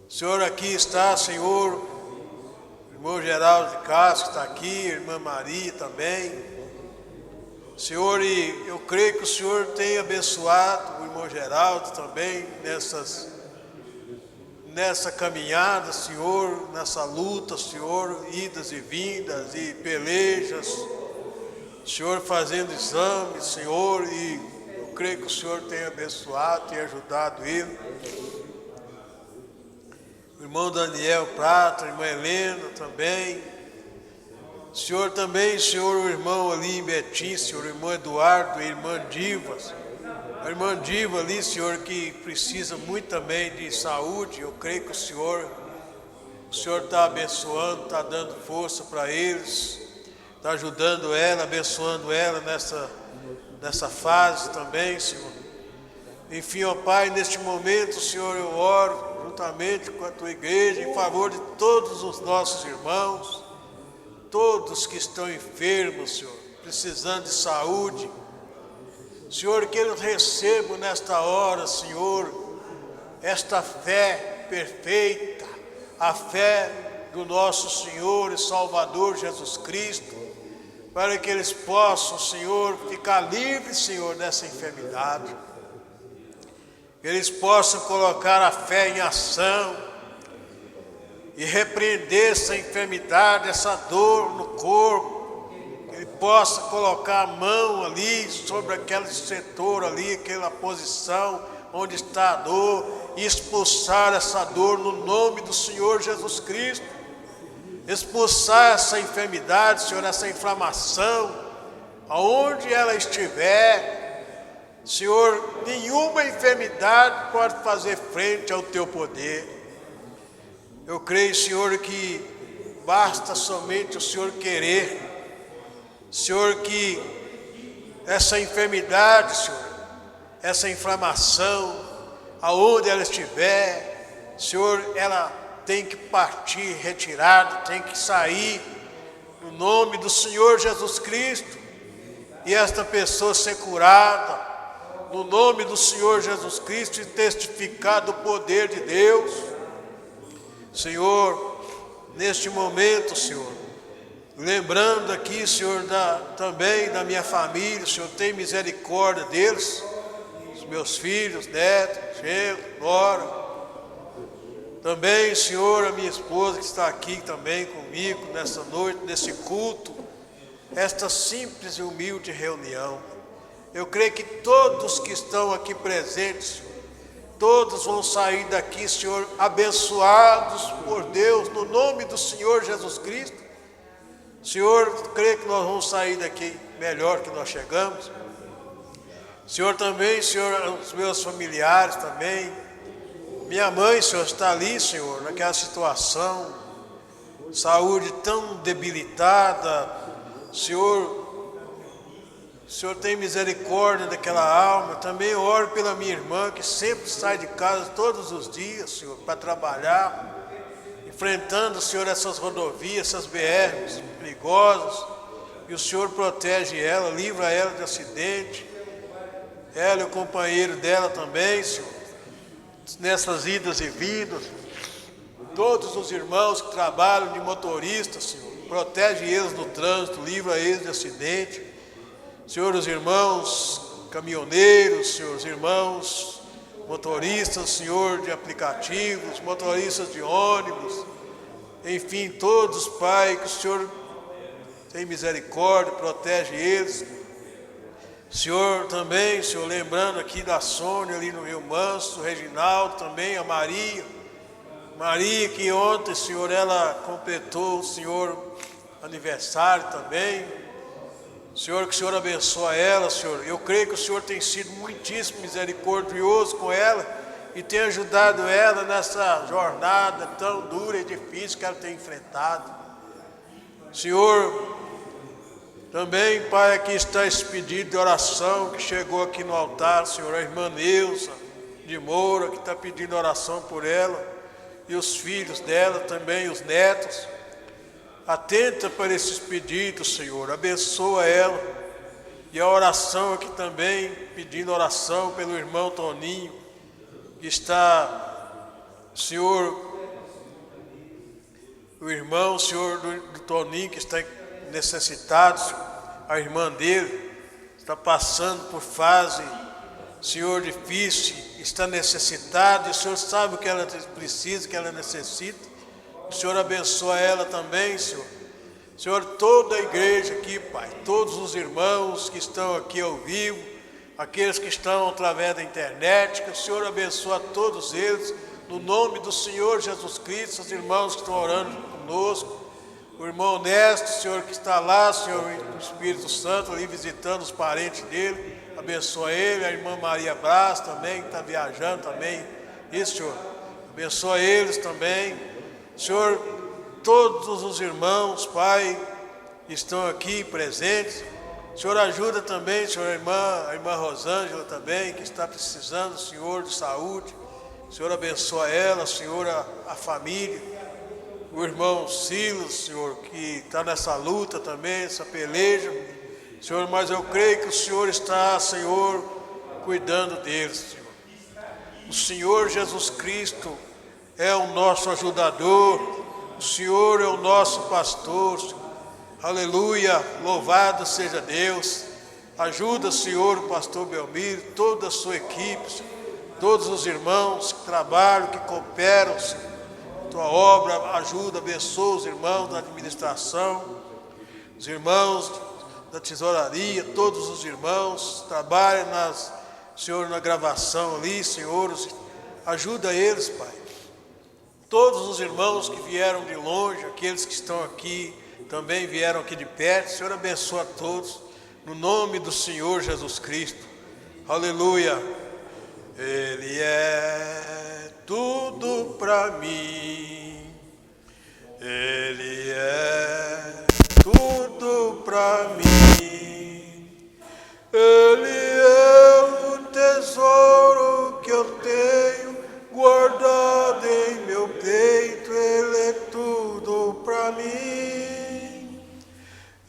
Senhor, aqui está, Senhor, o irmão Geraldo de Castro está aqui, a irmã Maria também. Senhor, e eu creio que o Senhor tem abençoado o irmão Geraldo também nessa caminhada, Senhor, nessa luta, Senhor, idas e vindas e pelejas, Senhor, fazendo exames, Senhor, e eu creio que o Senhor tem abençoado, tem ajudado ele. O irmão Daniel Prata, a irmã Helena também. Senhor, também, Senhor, o irmão ali em Betim, Senhor, o irmão Eduardo, a irmã Divas. A irmã Diva ali, Senhor, que precisa muito também de saúde. Eu creio que o Senhor está abençoando, está dando força para eles, está ajudando ela, abençoando ela nessa fase também, Senhor. Enfim, ó Pai, neste momento, Senhor, eu oro juntamente com a Tua igreja em favor de todos os nossos irmãos, todos que estão enfermos, Senhor, precisando de saúde. Senhor, que eles recebam nesta hora, Senhor, esta fé perfeita, a fé do nosso Senhor e Salvador Jesus Cristo, para que eles possam, Senhor, ficar livres, Senhor, dessa enfermidade. Que eles possam colocar a fé em ação e repreender essa enfermidade, essa dor no corpo. Ele possa colocar a mão ali sobre aquele setor ali, aquela posição onde está a dor, e expulsar essa dor no nome do Senhor Jesus Cristo. Expulsar essa enfermidade, Senhor, essa inflamação, aonde ela estiver. Senhor, nenhuma enfermidade pode fazer frente ao Teu poder. Eu creio, Senhor, que basta somente o Senhor querer. Senhor, que essa enfermidade, Senhor, essa inflamação, aonde ela estiver, Senhor, ela tem que partir retirada, tem que sair, no nome do Senhor Jesus Cristo, e esta pessoa ser curada, no nome do Senhor Jesus Cristo, e testificar do poder de Deus. Senhor, neste momento, Senhor, lembrando aqui, Senhor, também da minha família, o Senhor tem misericórdia deles, os meus filhos, netos, genros, nora. Também, Senhor, a minha esposa que está aqui também comigo nessa noite, nesse culto, esta simples e humilde reunião. Eu creio que todos que estão aqui presentes, Senhor, todos vão sair daqui, Senhor, abençoados por Deus, no nome do Senhor Jesus Cristo. Senhor, creio que nós vamos sair daqui melhor que nós chegamos. Senhor, também, Senhor, os meus familiares também. Minha mãe, Senhor, está ali, Senhor, naquela situação, saúde tão debilitada. Senhor, o Senhor tem misericórdia daquela alma. Também oro pela minha irmã, que sempre sai de casa todos os dias, Senhor, para trabalhar, enfrentando, Senhor, essas rodovias, essas BRs perigosas, e o Senhor protege ela, livra ela de acidente, ela e o companheiro dela também, Senhor, nessas idas e vindas, todos os irmãos que trabalham de motorista, Senhor, protege eles no trânsito, livra eles de acidente, Senhor, os irmãos caminhoneiros, Senhor, os irmãos motoristas, Senhor, de aplicativos, motoristas de ônibus, enfim, todos, Pai, que o Senhor tem misericórdia, protege eles. Senhor, também, Senhor, lembrando aqui da Sônia ali no Rio Manso, o Reginaldo também, a Maria, que ontem, Senhor, ela completou, Senhor, aniversário também. Senhor, que o Senhor abençoe ela, Senhor. Eu creio que o Senhor tem sido muitíssimo misericordioso com ela e tem ajudado ela nessa jornada tão dura e difícil que ela tem enfrentado. Senhor, também, Pai, aqui está esse pedido de oração que chegou aqui no altar, Senhor, a irmã Neuza de Moura, que está pedindo oração por ela, e os filhos dela também, os netos. Atenta para esses pedidos, Senhor, abençoa ela. E a oração aqui também, pedindo oração pelo irmão Toninho, que está, Senhor, o irmão, Senhor, do Toninho, que está necessitado, Senhor, a irmã dele está passando por fase Senhor, difícil, está necessitada, e o Senhor sabe o que ela precisa, o que ela necessita. O Senhor abençoa ela também, Senhor. Senhor, toda a igreja aqui, Pai, todos os irmãos que estão aqui ao vivo, aqueles que estão através da internet, que o Senhor abençoe a todos eles, no nome do Senhor Jesus Cristo, os irmãos que estão orando conosco, o irmão Honesto, Senhor, que está lá, Senhor, o Espírito Santo ali visitando os parentes dele, abençoa ele, a irmã Maria Braz também, que está viajando também, isso, Senhor, abençoa eles também, Senhor, todos os irmãos, Pai, estão aqui presentes, Senhor, ajuda também, Senhor, a irmã Rosângela também, que está precisando, Senhor, de saúde. Senhor, abençoa ela, Senhor, a família. O irmão Silas, Senhor, que está nessa luta também, essa peleja. Senhor, mas eu creio que o Senhor está, Senhor, cuidando deles, Senhor. O Senhor Jesus Cristo é o nosso ajudador. O Senhor é o nosso pastor, Senhor. Aleluia, louvado seja Deus. Ajuda, Senhor, o pastor Belmiro, toda a sua equipe, Senhor, todos os irmãos que trabalham, que cooperam, Senhor. Tua obra ajuda, abençoa os irmãos da administração, os irmãos da tesouraria, todos os irmãos que trabalham, Senhor, na gravação ali, Senhor, ajuda eles, Pai. Todos os irmãos que vieram de longe, aqueles que estão aqui, também vieram aqui de perto, Senhor, abençoa a todos, no nome do Senhor Jesus Cristo, aleluia. Ele é tudo para mim, Ele é tudo para mim, Ele é o tesouro que eu tenho guardado em meu peito, Ele é tudo para mim.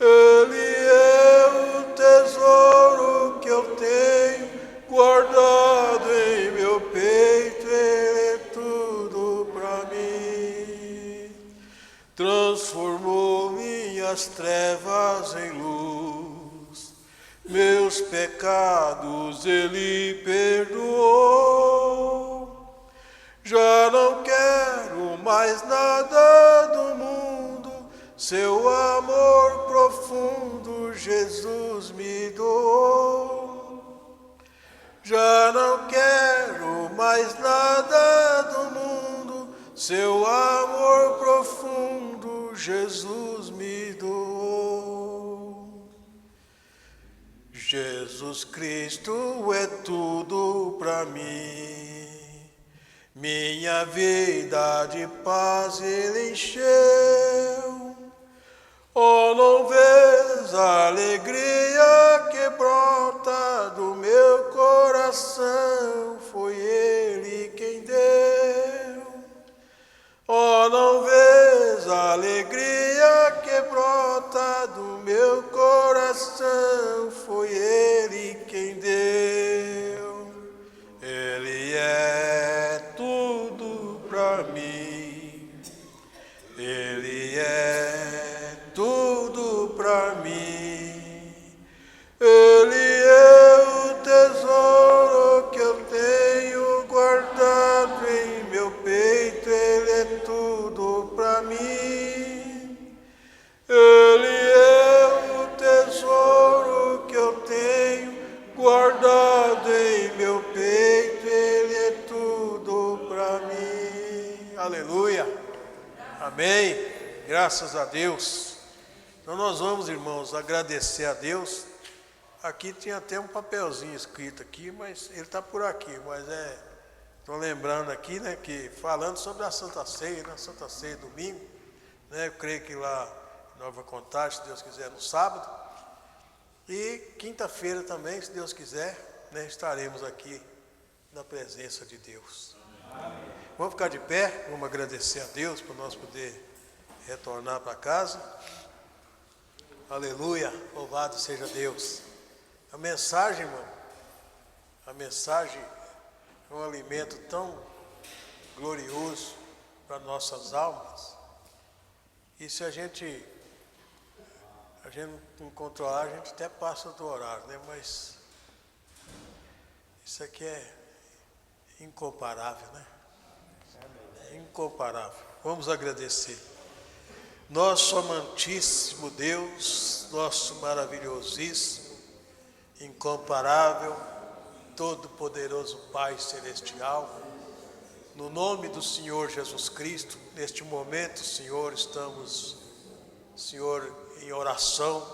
Ele é o tesouro que eu tenho guardado em meu peito, Ele é tudo para mim. Transformou minhas trevas em luz, meus pecados Ele perdoou. Já não quero mais nada do mundo, seu amor profundo Jesus me doou. Já não quero mais nada do mundo, seu amor profundo Jesus me doou. Jesus Cristo é tudo para mim, minha vida de paz Ele encheu. Oh, não vês a alegria que brota do meu coração, foi Ele quem deu. Oh, não vês a alegria que brota do meu coração, foi Ele quem deu. Ele é tudo para mim, Ele é tudo para mim, Ele é o tesouro que eu tenho guardado em meu peito, Ele é tudo para mim, Ele é o tesouro que eu tenho guardado em meu peito, Ele é tudo para mim. Aleluia, amém, graças a Deus. Então nós vamos, irmãos, agradecer a Deus. Aqui tinha até um papelzinho escrito aqui, mas ele está por aqui. Mas estou lembrando aqui, né, que falando sobre a Santa Ceia, né, Santa Ceia domingo, né, eu creio que lá em Nova Contagem, se Deus quiser, no sábado. E quinta-feira também, se Deus quiser, né, estaremos aqui na presença de Deus. Amém. Vamos ficar de pé, vamos agradecer a Deus por nós poder retornar para casa. Aleluia, louvado seja Deus. A mensagem, irmão, a mensagem é um alimento tão glorioso para nossas almas. E se a gente não controlar, a gente até passa do horário, né? Mas Isso aqui é incomparável, né? É incomparável. Vamos agradecer. Nosso amantíssimo Deus, nosso maravilhosíssimo, incomparável, todo-poderoso Pai Celestial, no nome do Senhor Jesus Cristo, neste momento, Senhor, estamos, Senhor, em oração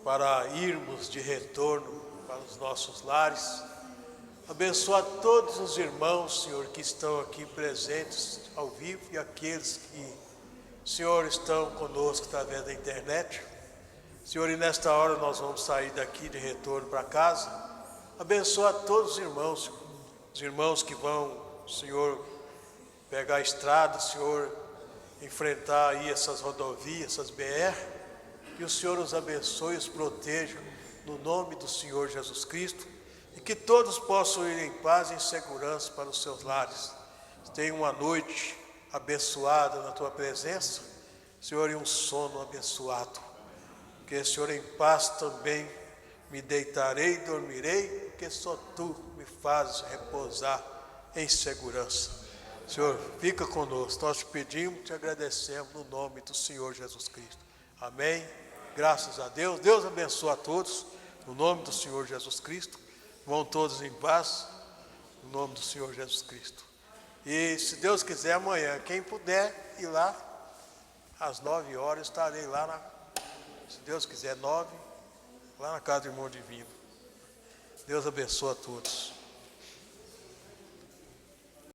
para irmos de retorno para os nossos lares. Abençoa todos os irmãos, Senhor, que estão aqui presentes ao vivo e aqueles que, Senhor, estão conosco através da internet. Senhor, e nesta hora nós vamos sair daqui de retorno para casa. Abençoa todos os irmãos que vão, Senhor, pegar a estrada, Senhor, enfrentar aí essas rodovias, essas BR. Que o Senhor os abençoe e os proteja no nome do Senhor Jesus Cristo. E que todos possam ir em paz e em segurança para os seus lares. Tenha uma noite abençoada na tua presença, Senhor, e um sono abençoado. Que, Senhor, em paz também me deitarei e dormirei, porque só tu me fazes repousar em segurança. Senhor, fica conosco. Nós te pedimos, te agradecemos no nome do Senhor Jesus Cristo. Amém. Graças a Deus. Deus abençoe a todos, no nome do Senhor Jesus Cristo. Vão todos em paz, no nome do Senhor Jesus Cristo. E se Deus quiser, amanhã, quem puder ir lá, às 9 horas, estarei lá, se Deus quiser, 9, lá na casa do irmão Divino. Deus abençoe a todos.